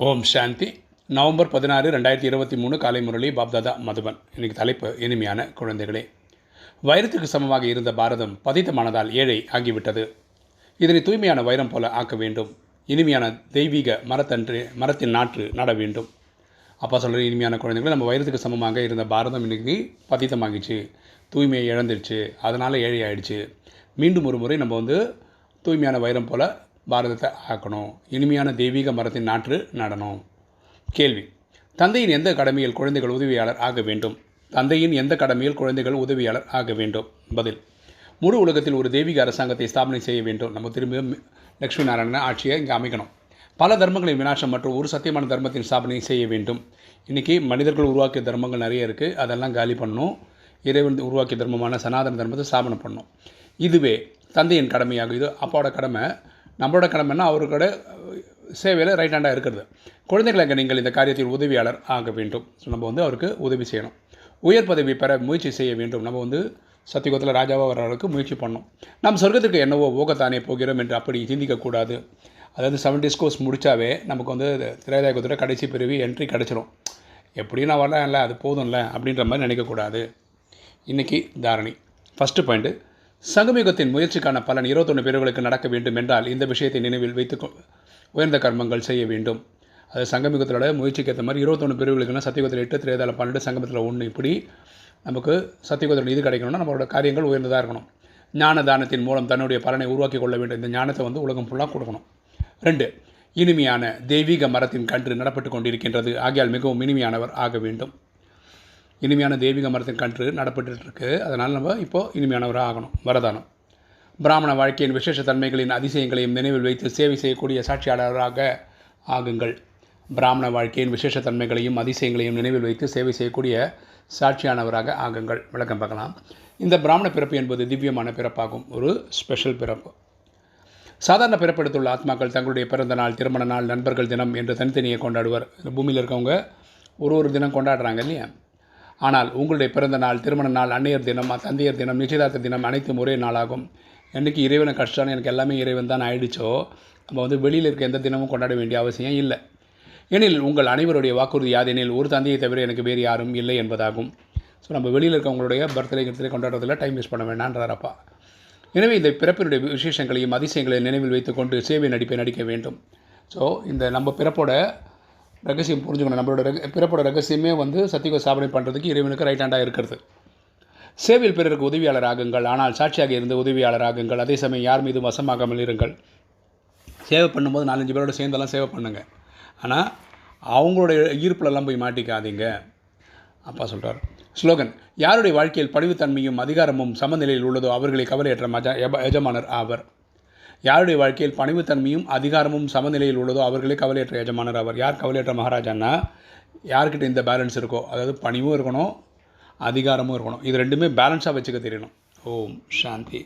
ஓம் சாந்தி. November 16, 2023 காலை முரளி பாப்தாதா மதுபன். இன்றைக்கு தலைப்பு இனிமையான குழந்தைகளே. வைரத்துக்கு சமமாக இருந்த பாரதம் பதித்தமானதால் ஏழை ஆகிவிட்டது. இதனை தூய்மையான வைரம் போல ஆக்க வேண்டும். இனிமையான தெய்வீக மரத்தின் நாற்று நட வேண்டும். அப்பா சொல்கிற இனிமையான குழந்தைகளே, நம்ம வைரத்துக்கு சமமாக இருந்த பாரதம் இன்றைக்கி பதித்தமாகிடுச்சு, தூய்மையை இழந்துடுச்சு, அதனால் ஏழை ஆகிடுச்சு. மீண்டும் ஒரு முறை நம்ம தூய்மையான வைரம் போல் பாரதத்தை ஆக்கணும். இனிமையான தெய்வீக மரத்தின் நாற்று நடணும். கேள்வி: தந்தையின் எந்த கடமையில் குழந்தைகள் உதவியாளர் ஆக வேண்டும்? தந்தையின் எந்த கடமையில் குழந்தைகள் உதவியாளர் ஆக வேண்டும்? பதில்: முழு உலகத்தில் ஒரு தெய்வீக அரசாங்கத்தை ஸ்தாபனை செய்ய வேண்டும். நம்ம திரும்ப லட்சுமி நாராயண ஆட்சியை இங்கே அமைக்கணும். பல தர்மங்களின் விநாசம் மற்றும் ஒரு சத்தியமான தர்மத்தின் ஸ்தாபனை செய்ய வேண்டும். இன்றைக்கி மனிதர்கள் உருவாக்கிய தர்மங்கள் நிறைய இருக்குது, அதெல்லாம் காலி பண்ணணும். இறைவன் உருவாக்கிய தர்மமான சனாதன தர்மத்தை ஸ்தாபனம் பண்ணணும். இதுவே தந்தையின் கடமையாக. இது அப்பாவோட கடமை. நம்மளோட கடமைன்னா அவரோட சேவையில் ரைட் ஹேண்டாக இருக்கிறது. குழந்தைகளுக்கு நீங்கள் இந்த காரியத்தில் உதவியாளர் ஆக வேண்டும். ஸோ நம்ம அவருக்கு உதவி செய்யணும். உயர் பதவி பெற முயற்சி செய்ய வேண்டும். நம்ம சத்தியுகத்தில் ராஜாவாக வர்றவருக்கு முயற்சி பண்ணணும். நம் சொர்க்கத்துக்கு என்னவோ போகத்தானே போகிறோம் என்று அப்படி சிந்திக்கக்கூடாது. அதாவது 70 கோர்ஸ் முடித்தாவே நமக்கு திரேதாயுகத்தில் கடைசி பிரிவு என்ட்ரி கிடச்சிரும். எப்படியும் நான் வரலாம் இல்லை, அது போதும்ல அப்படின்ற மாதிரி நினைக்கக்கூடாது. இன்றைக்கி தாரணி. ஃபஸ்ட்டு பாயிண்ட்டு: சங்கமயுகத்தின் முயற்சிக்கான பலன் 21 பேர்களுக்கு நடக்க வேண்டும் என்றால் இந்த விஷயத்தை நினைவில் வைத்து உயர்ந்த கர்மங்கள் செய்ய வேண்டும். அது சங்கமயுகத்தோட முயற்சிக்கு ஏற்ற மாதிரி 21 பிரிவுகளுக்குன்னா சத்தியுகத்தில் 8, திரேதாவில் 12, சங்கமத்தில் 1, இப்படி நமக்கு சத்தியுகத்தோட இது கிடைக்கணும்னா நம்மளோட காரியங்கள் உயர்ந்ததாக இருக்கணும். ஞான தானத்தின் மூலம் தன்னுடைய பலனை உருவாக்கி கொள்ள வேண்டும். இந்த ஞானத்தை உலகம் ஃபுல்லாக கொடுக்கணும். 2. இனிமையான தெய்வீக மரத்தின் கன்று நடப்பட்டு கொண்டிருக்கின்றது, ஆகியால் மிகவும் இனிமையானவர் ஆக வேண்டும். இனிமையான தெய்வீக மரத்தின் கன்று நடப்பட்டுருக்கு, அதனால் நம்ம இப்போது இனிமையானவராக ஆகணும். வரதானம்: பிராமண வாழ்க்கையின் விசேஷ தன்மைகளின் அதிசயங்களையும் நினைவில் வைத்து சேவை செய்யக்கூடிய சாட்சியாளராக ஆகுங்கள். பிராமண வாழ்க்கையின் விசேஷ தன்மைகளையும் அதிசயங்களையும் நினைவில் வைத்து சேவை செய்யக்கூடிய சாட்சியானவராக ஆகுங்கள். விளக்கம் பார்க்கலாம். இந்த பிராமண பிறப்பு என்பது திவ்யமான பிறப்பாகும், ஒரு ஸ்பெஷல் பிறப்பு. சாதாரண பிறப்பெடுத்துள்ள ஆத்மாக்கள் தங்களுடைய பிறந்த நாள், திருமண நாள், நண்பர்கள் தினம் என்று தனித்தனியை கொண்டாடுவர். பூமியில் இருக்கவங்க ஒரு தினம் கொண்டாடுறாங்க இல்லையா? ஆனால் உங்களுடைய பிறந்த நாள், திருமண நாள், அன்னையர் தினம், தந்தையர் தினம், நிச்சயதார்த்த தினம் அனைத்தும் ஒரே நாளாகும். என்றைக்கு இறைவனை கஷ்டம் எனக்கு எல்லாமே இறைவன் தான் ஆயிடுச்சோ, நம்ம வெளியில் இருக்க எந்த தினமும் கொண்டாட வேண்டிய அவசியம் இல்லை. எனில் உங்கள் அனைவருடைய வாக்குறுதி யாதெனில் ஒரு தந்தையை தவிர எனக்கு வேறு யாரும் இல்லை என்பதாகும். ஸோ நம்ம வெளியில் இருக்கவங்களுடைய பர்த்டே கொண்டாடுறதுல டைம் வேஸ்ட் பண்ண வேண்டான்றாரப்பா. எனவே இந்த பிறப்பினுடைய விசேஷங்களையும் அதிசயங்களையும் நினைவில் வைத்துக்கொண்டு சேவை நடிப்பை நடிக்க வேண்டும். ஸோ இந்த நம்ம பிறப்போட ரகசியம் புரிஞ்சுக்கணும். நம்மளோட பிறப்போட ரகசியமே சத்தியுக ஸ்தாபனை பண்ணுறதுக்கு இறைவனுக்கு ரைட் ஹேண்டாக இருக்கிறது. சேவையில் பிறருக்கு உதவியாளர் ஆகுங்கள், ஆனால் சாட்சியாக இருந்து உதவியாளர் ஆகுங்கள். அதே சமயம் யார் மீதும் வசமாகாமல் இருங்கள். சேவை பண்ணும்போது 4-5 பேரோட சேர்ந்தெல்லாம் சேவை பண்ணுங்கள், ஆனால் அவங்களுடைய ஈர்ப்புலெல்லாம் போய் மாட்டிக்காதீங்க. அப்பா சொல்கிறார். ஸ்லோகன்: யாருடைய வாழ்க்கையில் பணிவுத்தன்மையும் அதிகாரமும் சமநிலையில் உள்ளதோ அவர்களை கவலையற்ற எஜமானர் ஆவர். யாருடைய வாழ்க்கையில் பணிவுத்தன்மையும் அதிகாரமும் சமநிலையில் உள்ளதோ அவர்களே கவலையற்ற எஜமானர் ஆவர். யார் கவலையற்ற மகாராஜான்னா யார்கிட்ட இந்த பேலன்ஸ் இருக்கோ, அதாவது பணிவும் இருக்கணும், அதிகாரமும் இருக்கணும். இது ரெண்டுமே பேலன்ஸாக வச்சுக்க தெரியணும். ஓம் சாந்தி.